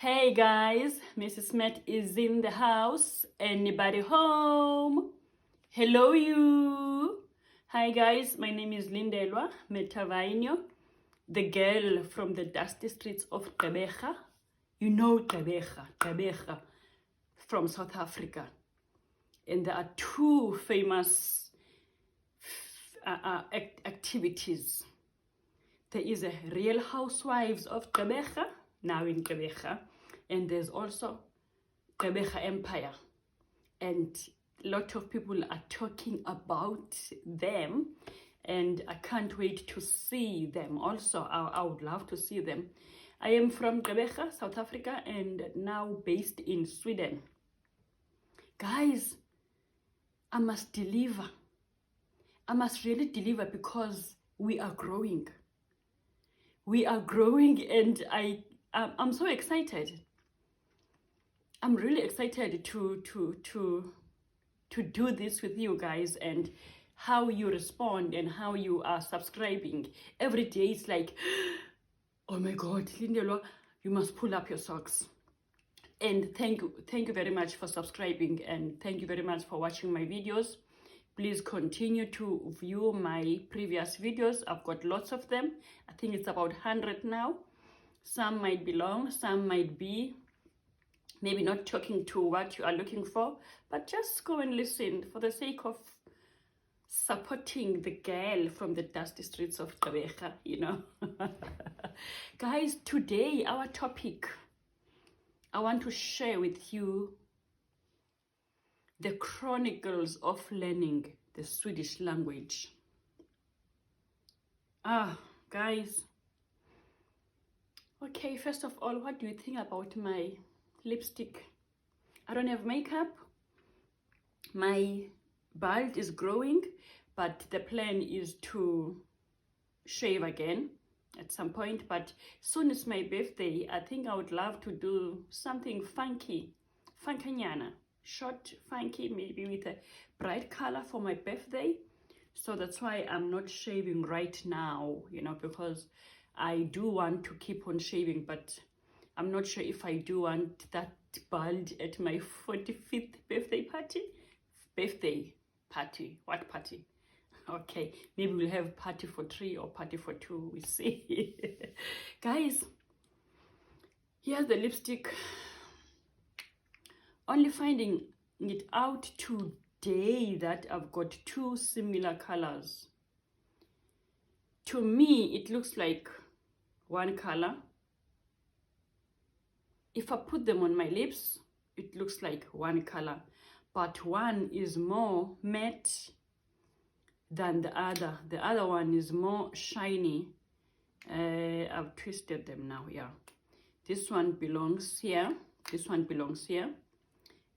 Hey guys, Mrs. Met is in the house. Anybody home? Hello you. Hi guys, my name is Lindelwa Metavaino, the girl from the dusty streets of Gqeberha. You know Gqeberha from South Africa. And there are two famous activities. There is a Real Housewives of Gqeberha, now in Gqeberha, and there's also Gqeberha Empire. And a lot of people are talking about them, and I can't wait to see them also. I would love to see them. I am from Gqeberha, South Africa, and now based in Sweden. Guys, I must deliver. I must really deliver because we are growing. We are growing, and I'm so excited. I'm really excited to do this with you guys, and how you respond and how you are subscribing. Every day it's like, oh my God, Lindelwa, you must pull up your socks. And thank you very much for subscribing, and thank you very much for watching my videos. Please continue to view my previous videos. I've got lots of them. I think it's about 100 now. Some might be long, some might be maybe not talking to what you are looking for, but just go and listen for the sake of supporting the girl from the dusty streets of Gqeberha, you know. Guys, today our topic, I want to share with you the chronicles of learning the Swedish language. Guys. Okay, first of all, what do you think about my lipstick? I don't have makeup. My bald is growing, but the plan is to shave again at some point. But soon is my birthday. I think I would love to do something funky, funkanyana. Short, funky, maybe with a bright color for my birthday. So that's why I'm not shaving right now, you know, because I do want to keep on shaving, but I'm not sure if I do want that bald at my 45th birthday party. What party? Okay, maybe we'll have party for 3 or party for 2, we see. Guys, here's the lipstick. Only finding it out today that I've got 2 similar colors. To me, it looks like one color. If I put them on my lips, it looks like one color, but one is more matte than the other. The other one is more shiny. I've twisted them now, yeah. This one belongs here, this one belongs here,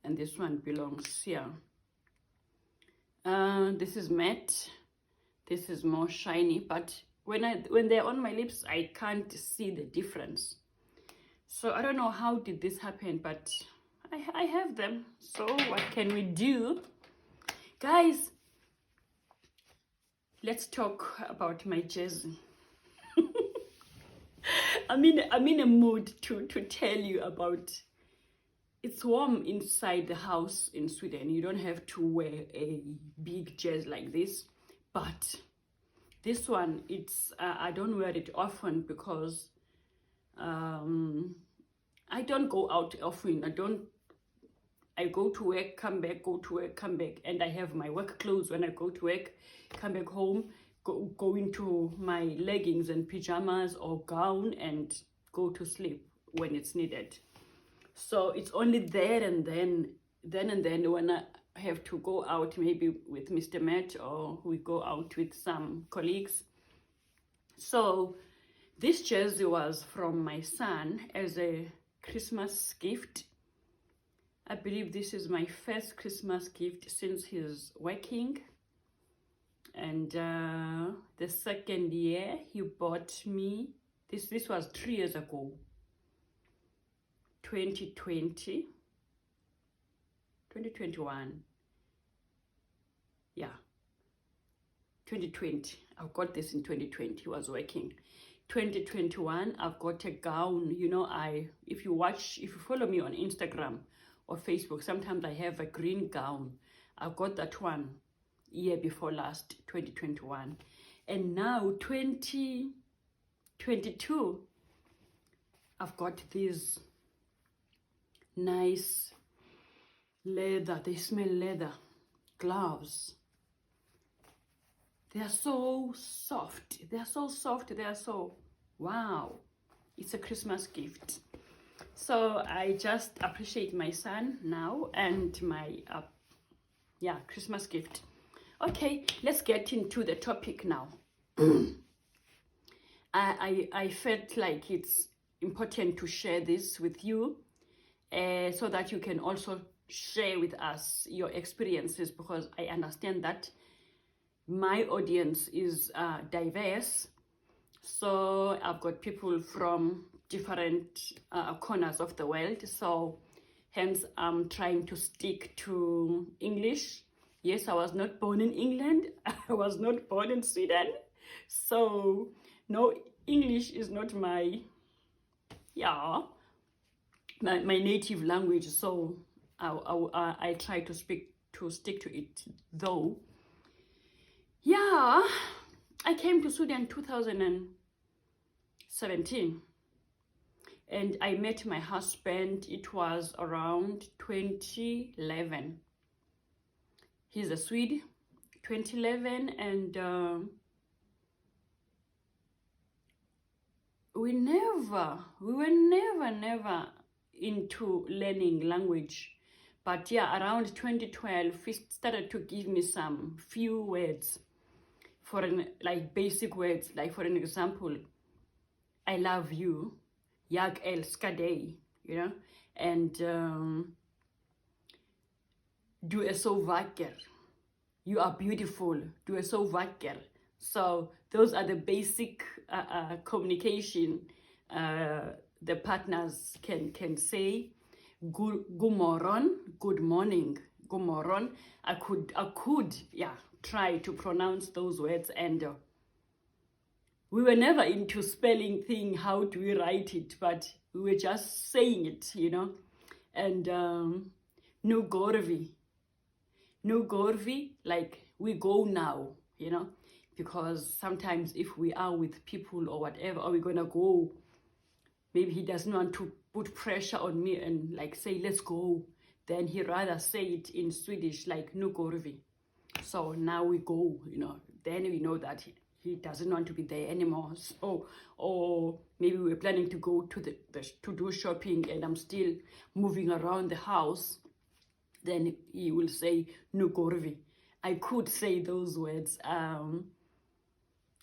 and this one belongs here. This is matte, this is more shiny, but when they're on my lips, I can't see the difference. So I don't know how did this happen, but I have them. So what can we do? Guys, let's talk about my jersey. I'm in a mood to tell you about. It's warm inside the house in Sweden. You don't have to wear a big jersey like this, but this one, it's I don't wear it often because I don't go out often. I go to work, come back, go to work, come back, and I have my work clothes when I go to work, come back home, go into my leggings and pajamas or gown and go to sleep when it's needed. So it's only then and then when I have to go out, maybe with Mr. Matt, or we go out with some colleagues. So this jersey was from my son as a Christmas gift. I believe this is my first Christmas gift since he's working. And the second year he bought me, this was 3 years ago, 2021, yeah, 2020. I got this in 2020. He was working. 2021, I've got a gown. You know, if you follow me on Instagram or Facebook, sometimes I have a green gown. I've got that one year before last, 2021. And now 2022, I've got these nice leather, they smell leather, gloves. They are so soft. They are so soft. They are so, wow. It's a Christmas gift. So I just appreciate my son now and my, Christmas gift. Okay, let's get into the topic now. I felt like it's important to share this with you so that you can also share with us your experiences, because I understand that my audience is diverse. So I've got people from different corners of the world. So hence I'm trying to stick to English. Yes, I was not born in England. I was not born in Sweden. So no, English is not my native language. So I try to stick to it though. Yeah, I came to Sweden 2017 and I met my husband. It was around 2011. He's a Swede, 2011, and we were never into learning language. But yeah, around 2012, he started to give me some few words. Like basic words, like for an example, I love you, jag älskar dig, you know, and du är så vacker, you are beautiful, du är så vacker. So those are the basic communication the partners can say. God morgon, good morning, god morgon. I could try to pronounce those words, and we were never into spelling thing, how do we write it, but we were just saying it, you know. And no gorvi, like we go now, you know, because sometimes if we are with people or whatever, or we're gonna go, maybe he doesn't want to put pressure on me and like say let's go, then he rather say it in Swedish, like no gorvi. So now we go, you know, then we know that he doesn't want to be there anymore. So, or maybe we're planning to go to to do shopping and I'm still moving around the house, then he will say no gorvi. I could say those words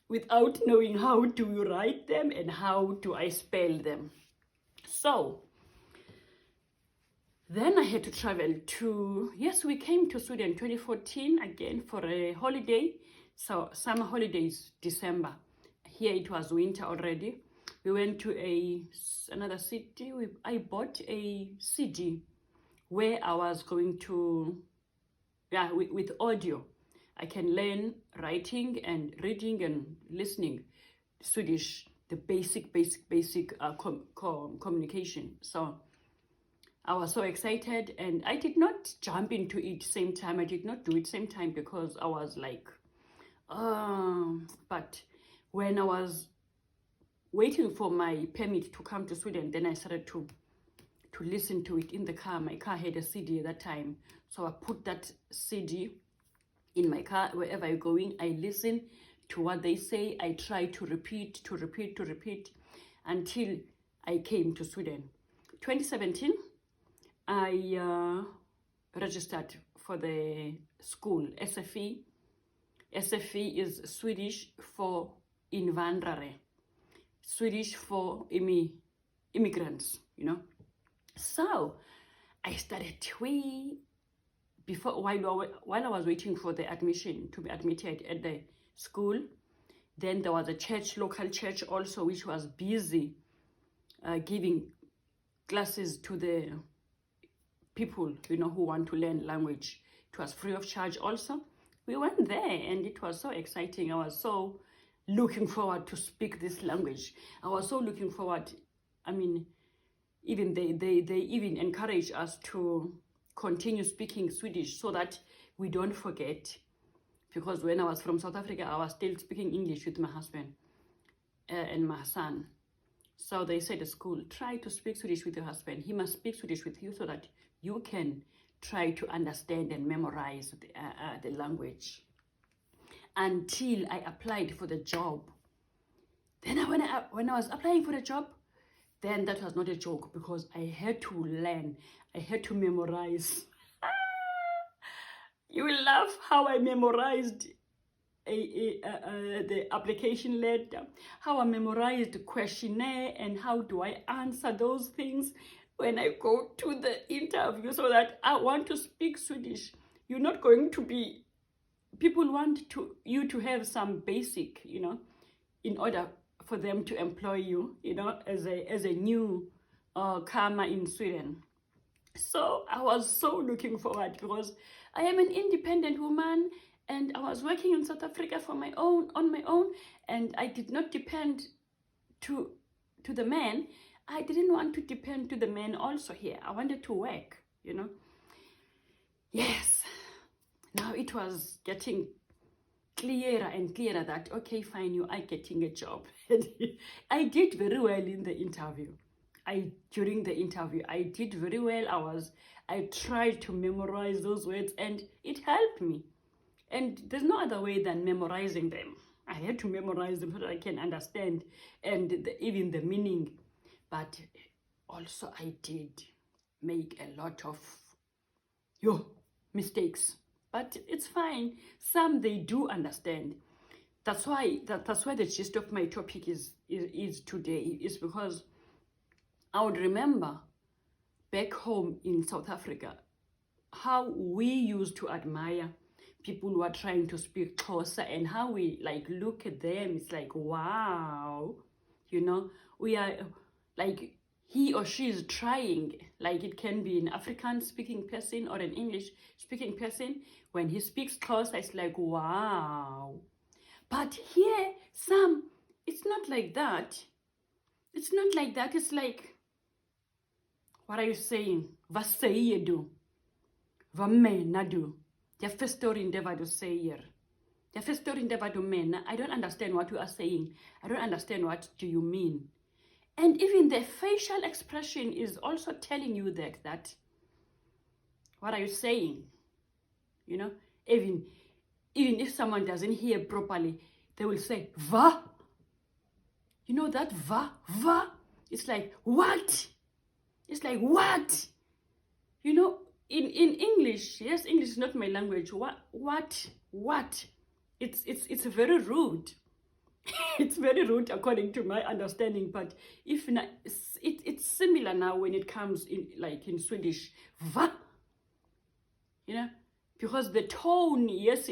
without knowing how to write them and how do I spell them. So then I had to travel we came to Sweden 2014 again for a holiday. So summer holidays, December. Here it was winter already. We went to another city. I bought a CD where I was going to, with audio. I can learn writing and reading and listening Swedish, the basic communication. So I was so excited, and I did not jump into it same time. I did not do it same time because I was like, but when I was waiting for my permit to come to Sweden, then I started to listen to it in the car. My car had a CD at that time. So I put that CD in my car, wherever I'm going, I listen to what they say. I try to repeat until I came to Sweden. 2017, I registered for the school, SFI. SFI is Swedish for invandrare, Swedish for immigrants, you know. So I started while I was waiting for the admission to be admitted at the school. Then there was a local church also, which was busy giving classes to the people, you know, who want to learn language. It was free of charge also. We went there and it was so exciting. I was so looking forward to speak this language. I was so looking forward. I mean, even they even encourage us to continue speaking Swedish so that we don't forget. Because when I was from South Africa, I was still speaking English with my husband and my son. So they said at school, try to speak Swedish with your husband. He must speak Swedish with you so that you can try to understand and memorize the language. Until I applied for the job. Then when I was applying for the job, then that was not a joke because I had to learn. I had to memorize. You will laugh how I memorized the application letter, how I memorized the questionnaire, and how do I answer those things when I go to the interview, so that I want to speak Swedish. You're not going to be, people want you to have some basic, in order for them to employ you, as a new comer in Sweden. So I was so looking forward because I am an independent woman and I was working in South Africa on my own, and I did not depend to the man. I didn't want to depend to the man also here. I wanted to work, Yes. Now it was getting clearer and clearer that, okay, fine, you are getting a job. I did very well in the interview. During the interview, I did very well. I tried to memorize those words and it helped me. And there's no other way than memorizing them. I had to memorize them so that I can understand and even the meaning. But also I did make a lot of mistakes. But it's fine. Some they do understand. That's why the gist of my topic is today, is because I would remember back home in South Africa how we used to admire people who are trying to speak Xhosa and how we look at them. It's like, wow, we are like, he or she is trying. Like, it can be an African speaking person or an English speaking person. When he speaks Xhosa, it's like, wow. But here, it's not like that. It's not like that. It's like, what are you saying? Vad säger du? Vad menar du? Jag förstår inte vad du säger. Jag förstår inte vad du menar. I don't understand what you are saying. I don't understand what do you mean. And even the facial expression is also telling you that what are you saying? Even if someone doesn't hear properly, they will say, va? That va? It's like, what? It's like, what? In English, yes, English is not my language. What? It's very rude. It's very rude according to my understanding, but if not, it's similar now when it comes in Swedish. Va? Because the tone, yes,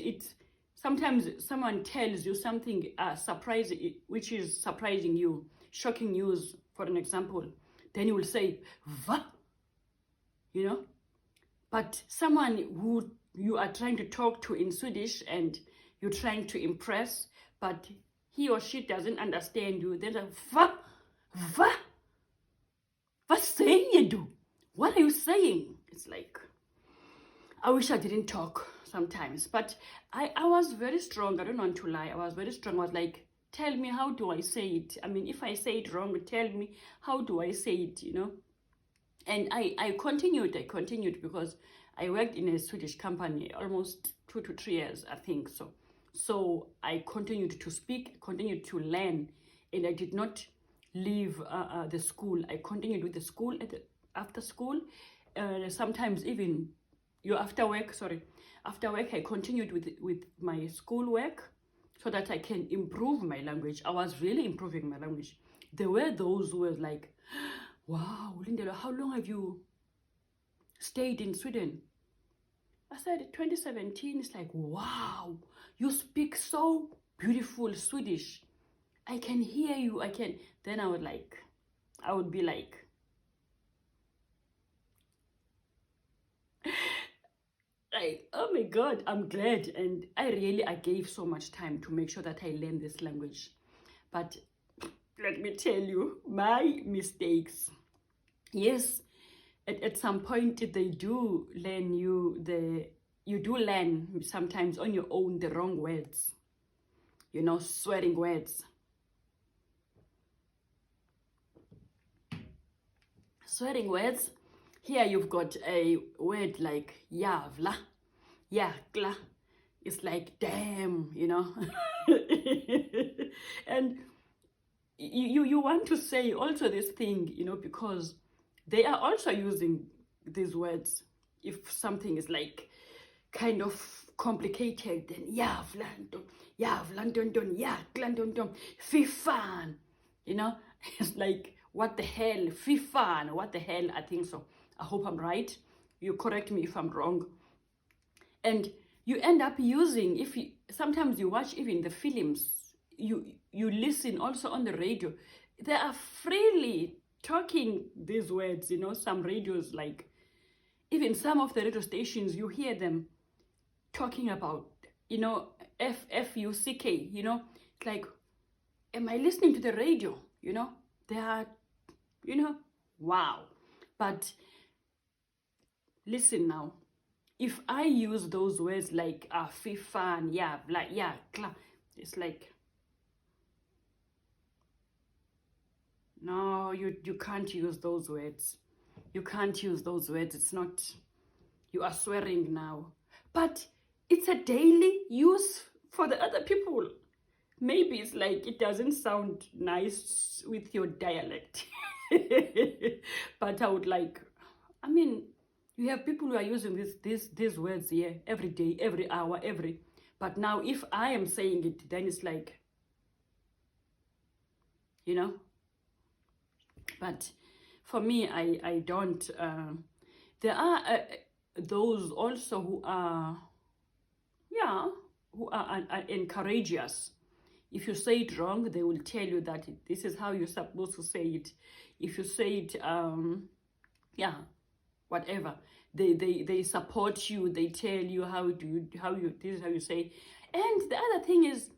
sometimes someone tells you something surprising, which is surprising you, shocking news, for an example. Then you will say, va? But someone who you are trying to talk to in Swedish and you're trying to impress, but he or she doesn't understand you, they're like, va? Vad säger du? What are you saying? It's like, I wish I didn't talk sometimes, but I was very strong. I don't want to lie. I was very strong. I was like, tell me, how do I say it? I mean, if I say it wrong, tell me, how do I say it, And I continued because I worked in a Swedish company almost 2 to 3 years, I think so. So I continued to speak, continued to learn, and I did not leave the school. I continued with the school after school. Sometimes even after work, I continued with my school work so that I can improve my language. I was really improving my language. There were those who were like, wow, Lindela, how long have you stayed in Sweden? I said 2017. It's like, wow, you speak so beautiful Swedish. I can hear you. Then I would be like, like, oh my God, I'm glad. And I gave so much time to make sure that I learn this language. But let me tell you, my mistakes. Yes, at some point they do learn you do learn sometimes on your own the wrong words, swearing words. Swearing words. Here you've got a word like yavla, yakla. It's like damn, and you want to say also this thing, because they are also using these words. If something is like kind of complicated, then yavlandon, yaklandon, fifan, it's like, what the hell, fifan, what the hell, I think so. I hope I'm right. You correct me if I'm wrong. And you end up using, sometimes you watch even the films, you listen also on the radio, they are freely talking these words, some radios, like even some of the radio stations, you hear them talking about, F-U-C-K, it's like, am I listening to the radio? They are, wow. But listen now, if I use those words like fifan, yeah, like, yeah, it's like, no, you can't use those words. You can't use those words. It's not, you are swearing now. But it's a daily use for the other people. Maybe it's like it doesn't sound nice with your dialect. But I would like, you have people who are using these words here every day, every hour, but now if I am saying it, then it's like, but for me, I don't, there are those also who are encouragers. If you say it wrong, they will tell you that this is how you're supposed to say it. If you say it, whatever, they support you. They tell you this is how you say. And the other thing is,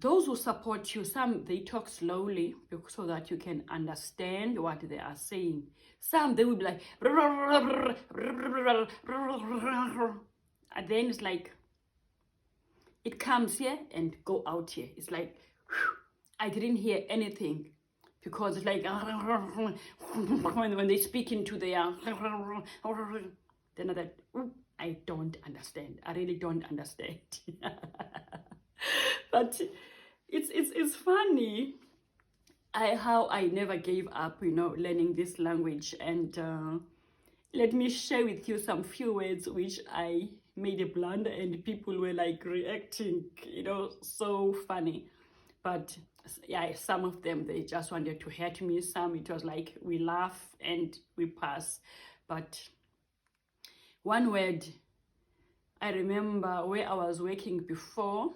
those who support you, some they talk slowly so that you can understand what they are saying. Some they will be like, and then it's like, it comes here and go out here. It's like, I didn't hear anything, because it's like when they speak into their, then I don't understand. I really don't understand. But it's funny how I never gave up, learning this language. And let me share with you some few words which I made a blunder and people were like reacting, so funny. But yeah, some of them, they just wanted to hurt me. Some, it was like we laugh and we pass. But one word, I remember where I was working before,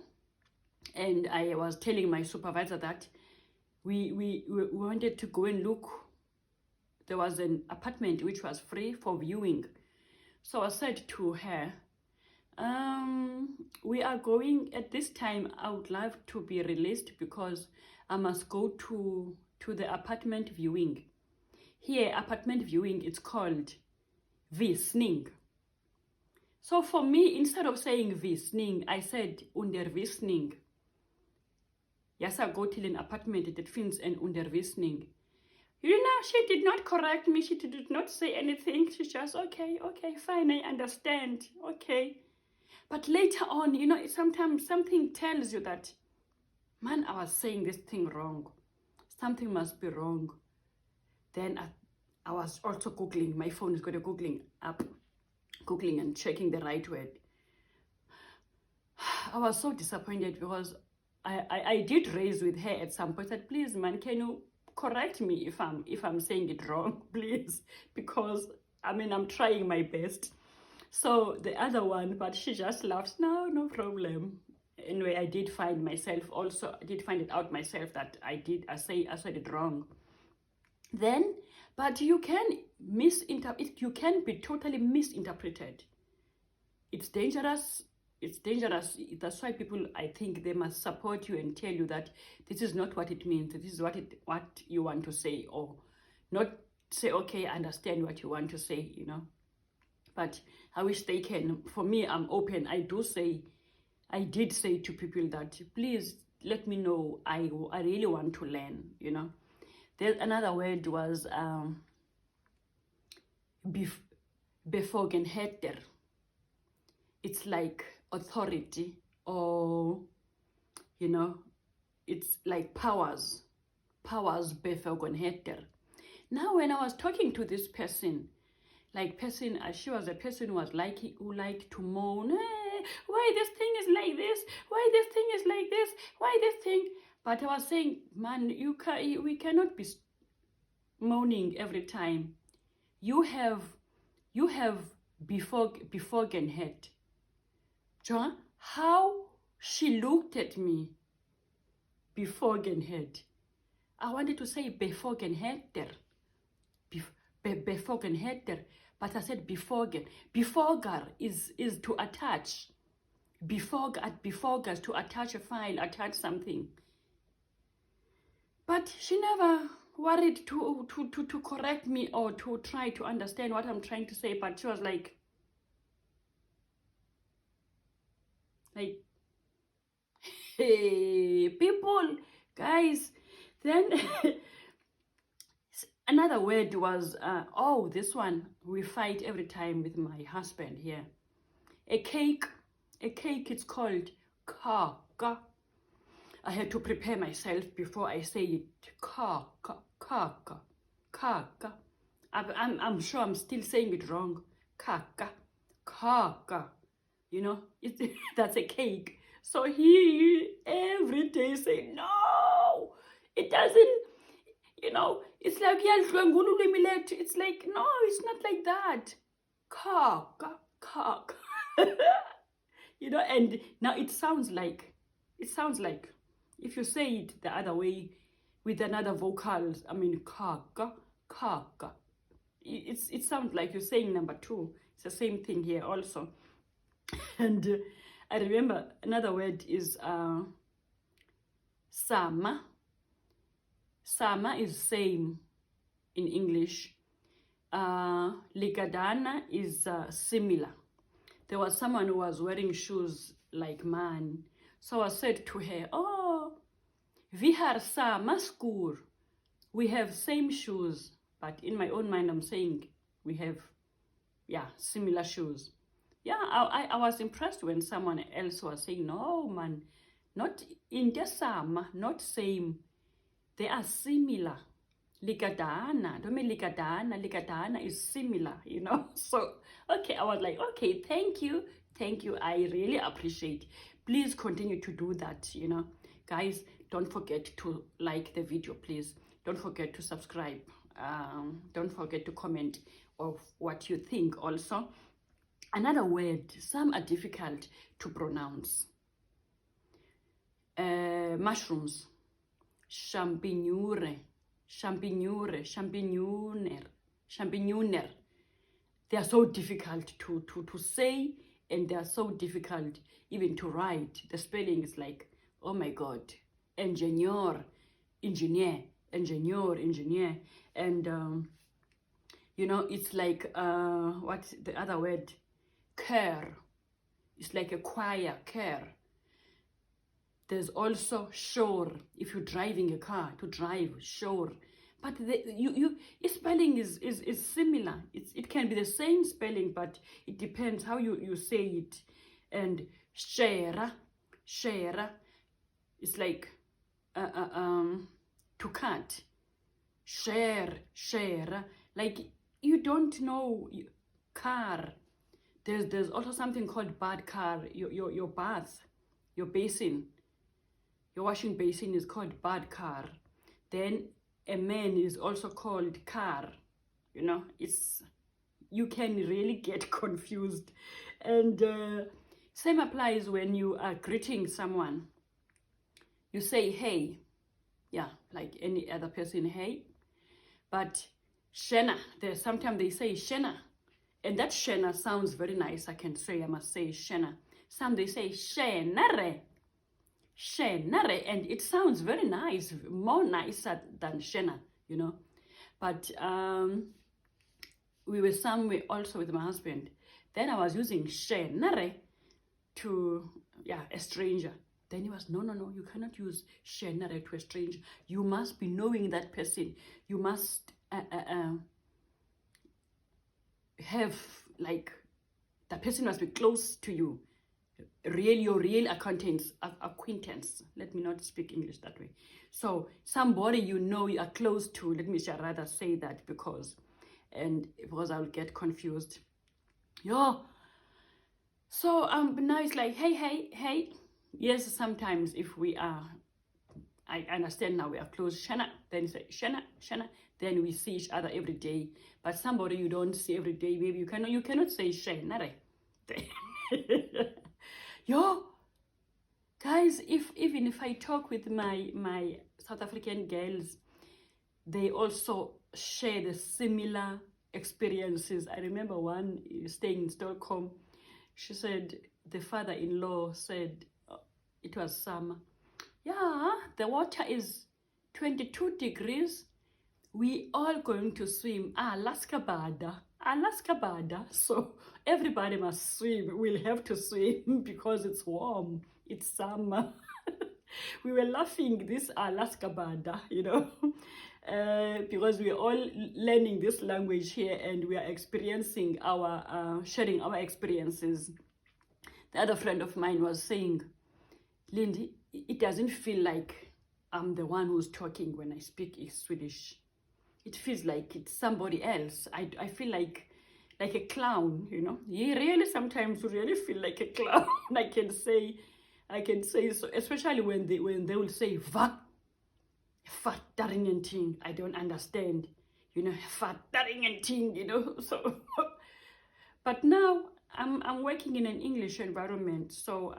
and I was telling my supervisor that we wanted to go and look. There was an apartment which was free for viewing. So I said to her, we are going at this time. I would love to be released because I must go to the apartment viewing. Here, apartment viewing, it's called visning. So for me, instead of saying visning, I said undervisning. Yes, I go to an apartment that finds an undervisning. She did not correct me. She did not say anything. She just, okay, fine, I understand. Okay. But later on, sometimes something tells you that, man, I was saying this thing wrong. Something must be wrong. Then I was also Googling. My phone is got a Googling app. Googling and checking the right word. I was so disappointed because I did raise with her at some point that, please, man, can you correct me if I'm saying it wrong, please? Because I'm trying my best. So the other one, but she just laughs. No problem. Anyway, I did find it out myself that I said it wrong. Then, but you can misinterpret. You can be totally misinterpreted. it's dangerous. It's dangerous. That's why people, I think, they must support you and tell you that this is not what it means. This is what you want to say, or not say, okay, I understand what you want to say, you know. But I wish they can. For me, I'm open. I did say to people that, please let me know. I really want to learn, you know. There's another word was befogenheter. It's like authority, or, you know, it's like powers befogenheter. Now, when I was talking to this person, she was a person who liked to moan, hey, why this thing is like this, why this thing is like this, why this thing. But I was saying, man, we cannot be moaning every time. You have befogenheit. John, how she looked at me, befogenheit. I wanted to say befogenheter, befogenheter, but I said befogen. Befoger is to attach. Befogers to attach a file, attach something. But she never worried to correct me or to try to understand what I'm trying to say. But she was like, hey, people, guys. Then another word was, this one, we fight every time with my husband here. A cake, it's called kaka. I had to prepare myself before I say it. Kaka. I'm sure I'm still saying it wrong. Kaka. You know, that's a cake. So he every day say, no, it doesn't, you know, it's like, it's like, no, it's not like that. Kaka. You know, and now it sounds like, if you say it the other way with another vocals, I mean, kaka. It sounds like you're saying number two. It's the same thing here also. And I remember another word is sama. Sama is same in English. Ligadana is similar. There was someone who was wearing shoes like mine. So I said to her, oh, vi har samma skor. We have same shoes. But in my own mind, I'm saying we have, similar shoes. Yeah, I was impressed when someone else was saying, no, man, not in the sama, not same. They are similar. Ligadana, don't mean ligadana is similar, you know. So, okay, I was like, okay, thank you. I really appreciate. Please continue to do that, you know. Guys, don't forget to like the video, please. Don't forget to subscribe. Don't forget to comment of what you think also. Another word, some are difficult to pronounce. Mushrooms. Champignoner. They are so difficult to say, and they are so difficult even to write. The spelling is like, oh my God, engineer. And, you know, it's like, what's the other word? Care. It's like a choir, care. There's also sure. If you're driving a car, to drive, sure. But spelling is similar. It can be the same spelling, but it depends how you say it. And share. It's like to cut. Share. Like you don't know car. There's also something called bad car. Your bath, your basin, your washing basin is called bad car. Then a man is also called car. You know, you can really get confused. And same applies when you are greeting someone. You say hey, yeah, like any other person, hey. But shena, sometimes they say shena, And that shena sounds very nice. I can say, I must say shena. Some they say shenare. Shenare. And it sounds very nice, more nicer than shena, you know. But we were somewhere also with my husband. Then I was using shenare to, a stranger. Then he was, no, you cannot use shenare to a stranger. You must be knowing that person. You must have, like, the person must be close to you. Your real acquaintance. Let me not speak English that way. So somebody you know you are close to, let me rather say that because I'll get confused. So now it's like, hey. Yes, sometimes if we are, I understand now we are close, Shana, then say Shana, then we see each other every day. But somebody you don't see every day, maybe you cannot say Shana. Guys, even if I talk with my South African girls, they also share the similar experiences. I remember one staying in Stockholm. She said the father-in-law said it was summer. Yeah, the water is 22 degrees. We all going to swim. Alaska Bada. So everybody must swim. We'll have to swim because it's warm. It's summer. We were laughing this Alaska Bada, you know, because we're all learning this language here and we are experiencing sharing our experiences. The other friend of mine was saying, Lindy, it doesn't feel like I'm the one who's talking when I speak Swedish. It feels like it's somebody else. I feel like a clown, you know. You really sometimes really feel like a clown. I can say so, especially when they will say va, fattering and ting. I don't understand, you know, fattering and ting, you know. So, but now I'm working in an English environment, so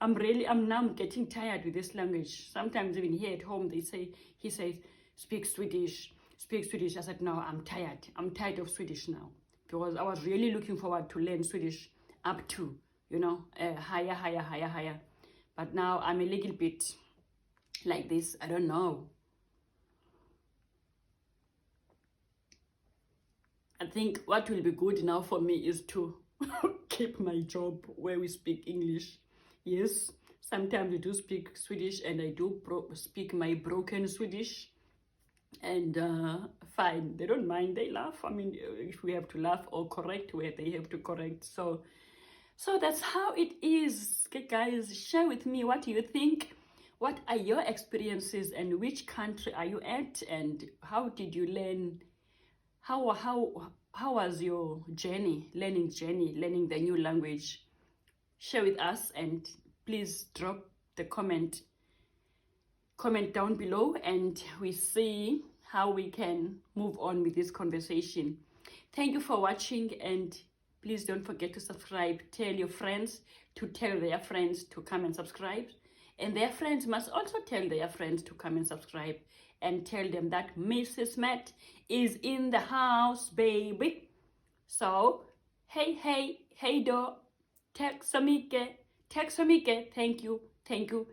I'm now getting tired with this language. Sometimes even here at home he says, speak Swedish. I said, no, I'm tired of Swedish now, because I was really looking forward to learn Swedish up to, you know, higher. But now I'm a little bit like this. I don't know. I think what will be good now for me is to keep my job where we speak English. Yes, sometimes we do speak Swedish and I do speak my broken Swedish. And fine, they don't mind, they laugh. I mean, if we have to laugh or correct where they have to correct. So that's how it is. Okay, guys, share with me, what do you think? What are your experiences and which country are you at? And how did you learn? How was your learning the new language? Share with us and please drop the comment down below and we see how we can move on with this conversation. Thank you for watching and please don't forget to subscribe. Tell your friends to tell their friends to come and subscribe, and their friends must also tell their friends to come and subscribe and tell them that Mrs. Matt is in the house, baby. So hey do, tack så mycket, thank you.